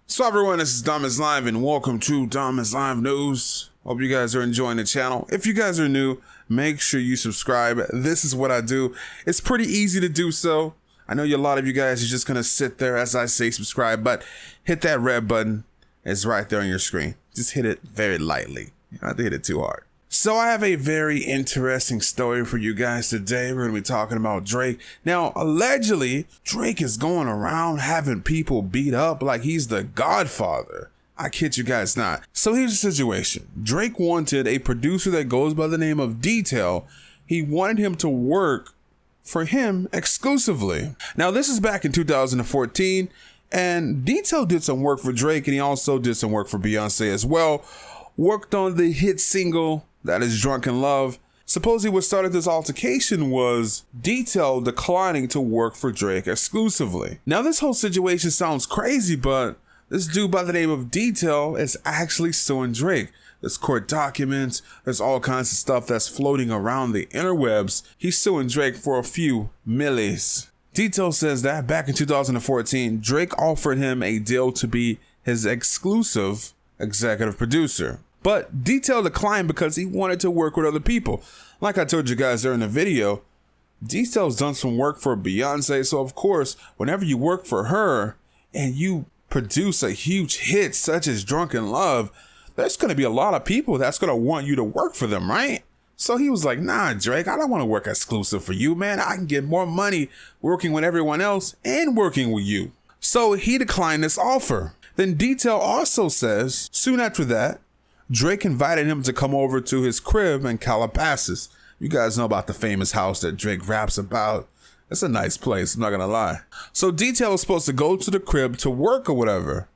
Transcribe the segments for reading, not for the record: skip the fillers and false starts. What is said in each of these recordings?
So everyone, this is DomisLive and welcome to DomisLive News. Hope you guys are enjoying the channel. If you guys are new, make sure you subscribe. This is what I do. It's pretty easy to do so. I know a lot of you guys are just going to sit there as I say subscribe, but hit that red button. It's right there on your screen. Just hit it very lightly. You don't have to hit it too hard. So I have a very interesting story for you guys today. We're going to be talking about Drake. Now, allegedly, Drake is going around having people beat up like he's the Godfather. I kid you guys not. So here's the situation. Drake wanted a producer that goes by the name of Detail. He wanted him to work for him exclusively. Now, this is back in 2014, and Detail did some work for Drake, and he also did some work for Beyonce as well. Worked on the hit single that is Drunk in Love. Supposedly what started this altercation was Detail declining to work for Drake exclusively. Now this whole situation sounds crazy, but this dude by the name of Detail is actually suing Drake. There's court documents, there's all kinds of stuff that's floating around the interwebs. He's suing Drake for a few millies. Detail says that back in 2014, Drake offered him a deal to be his exclusive executive producer. But Detail declined because he wanted to work with other people. Like I told you guys during the video, Detail's done some work for Beyonce. So of course, whenever you work for her and you produce a huge hit such as Drunk in Love, there's going to be a lot of people that's going to want you to work for them, right? So he was like, nah, Drake, I don't want to work exclusive for you, man. I can get more money working with everyone else and working with you. So he declined this offer. Then Detail also says, soon after that, Drake invited him to come over to his crib in Calabasas. You guys know about the famous house that Drake raps about. It's a nice place, I'm not gonna lie. So Detail was supposed to go to the crib to work or whatever.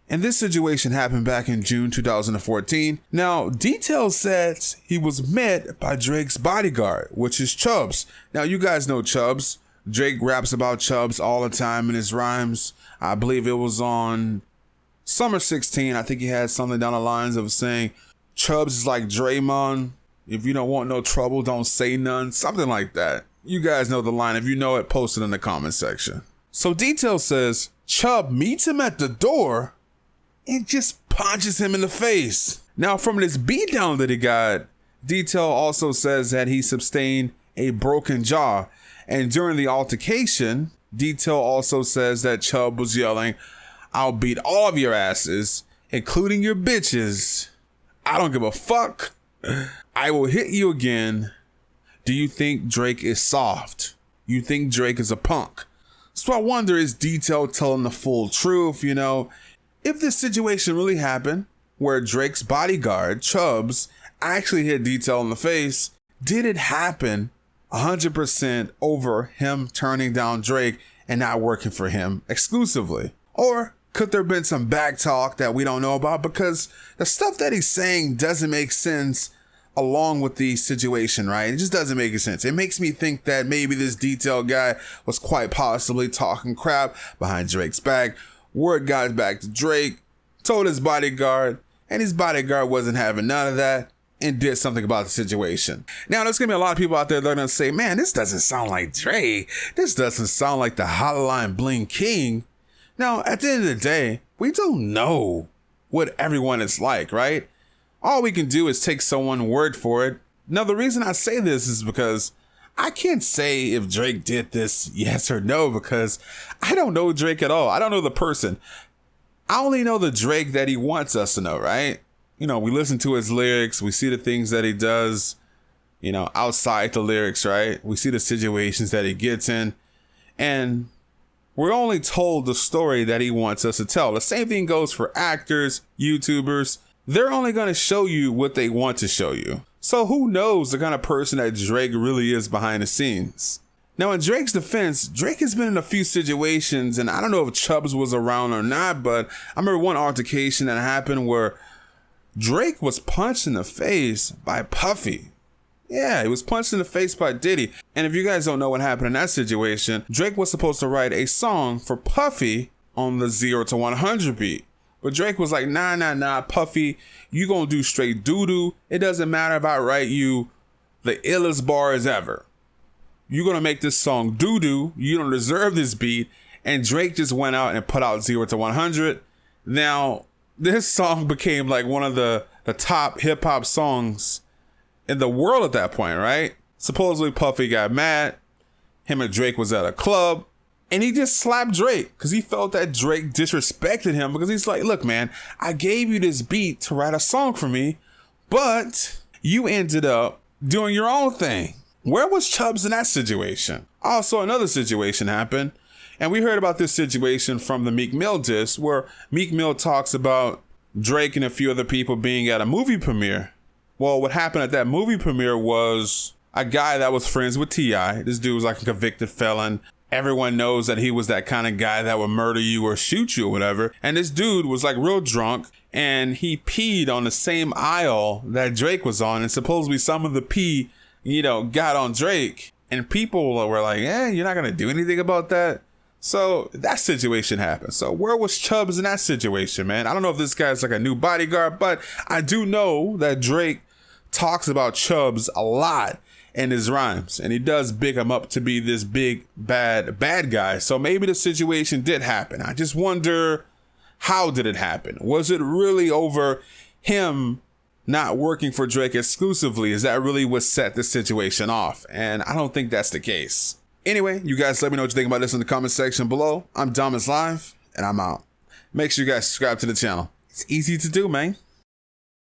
And this situation happened back in June 2014. Now, Detail said he was met by Drake's bodyguard, which is Chubbs. Now, you guys know Chubbs. Drake raps about Chubbs all the time in his rhymes. I believe it was on Summer 16, I think he had something down the lines of saying, Chubbs is like Draymond. If you don't want no trouble, don't say none. Something like that. You guys know the line. If you know it, post it in the comment section. So Detail says, Chubb meets him at the door and just punches him in the face. Now, from this beatdown that he got, Detail also says that he sustained a broken jaw. And during the altercation, Detail also says that Chubb was yelling, I'll beat all of your asses, including your bitches. I don't give a fuck. I will hit you again. Do you think Drake is soft? You think Drake is a punk? So I wonder, is Detail telling the full truth? You know, if this situation really happened, where Drake's bodyguard, Chubbs, actually hit Detail in the face, did it happen 100% over him turning down Drake and not working for him exclusively? Or could there have been some back talk that we don't know about? Because the stuff that he's saying doesn't make sense along with the situation, right? It just doesn't make sense. It makes me think that maybe this Detail guy was quite possibly talking crap behind Drake's back. Word got back to Drake, told his bodyguard, and his bodyguard wasn't having none of that and did something about the situation. Now, there's going to be a lot of people out there that are going to say, man, this doesn't sound like Drake. This doesn't sound like the Hotline Bling King. Now, at the end of the day, we don't know what everyone is like, right? All we can do is take someone's word for it. Now, the reason I say this is because I can't say if Drake did this, yes or no, because I don't know Drake at all. I don't know the person. I only know the Drake that he wants us to know, right? You know, we listen to his lyrics. We see the things that he does, you know, outside the lyrics, right? We see the situations that he gets in. And we're only told the story that he wants us to tell. The same thing goes for actors, YouTubers. They're only going to show you what they want to show you. So who knows the kind of person that Drake really is behind the scenes? Now, in Drake's defense, Drake has been in a few situations, and I don't know if Chubbs was around or not, but I remember one altercation that happened where Drake was punched in the face by Puffy. Yeah, he was punched in the face by Diddy. And if you guys don't know what happened in that situation, Drake was supposed to write a song for Puffy on the 0 to 100 beat. But Drake was like, nah, Puffy, you gonna do straight doo-doo. It doesn't matter if I write you the illest bars ever. You're gonna make this song doo-doo. You don't deserve this beat. And Drake just went out and put out 0 to 100. Now, this song became like one of the top hip hop songs in the world at that point, right? Supposedly Puffy got mad. Him and Drake was at a club and he just slapped Drake because he felt that Drake disrespected him, because he's like, look, man, I gave you this beat to write a song for me, but you ended up doing your own thing. Where was Chubbs in that situation? Also, another situation happened, and we heard about this situation from the Meek Mill diss, where Meek Mill talks about Drake and a few other people being at a movie premiere. Well, what happened at that movie premiere was a guy that was friends with T.I. This dude was like a convicted felon. Everyone knows that he was that kind of guy that would murder you or shoot you or whatever. And this dude was like real drunk, and he peed on the same aisle that Drake was on. And supposedly some of the pee, got on Drake. And people were like, you're not going to do anything about that. So that situation happened. So where was Chubbs in that situation, man? I don't know if this guy's like a new bodyguard, but I do know that Drake talks about Chubbs a lot in his rhymes, and he does big him up to be this big bad guy. So maybe the situation did happen. I just wonder, how did it happen? Was it really over him not working for Drake exclusively? Is that really what set the situation off? And I don't think that's the case. Anyway, you guys let me know what you think about this in the comment section below. I'm DomisLive, and I'm out. Make sure you guys subscribe to the channel. It's easy to do, man.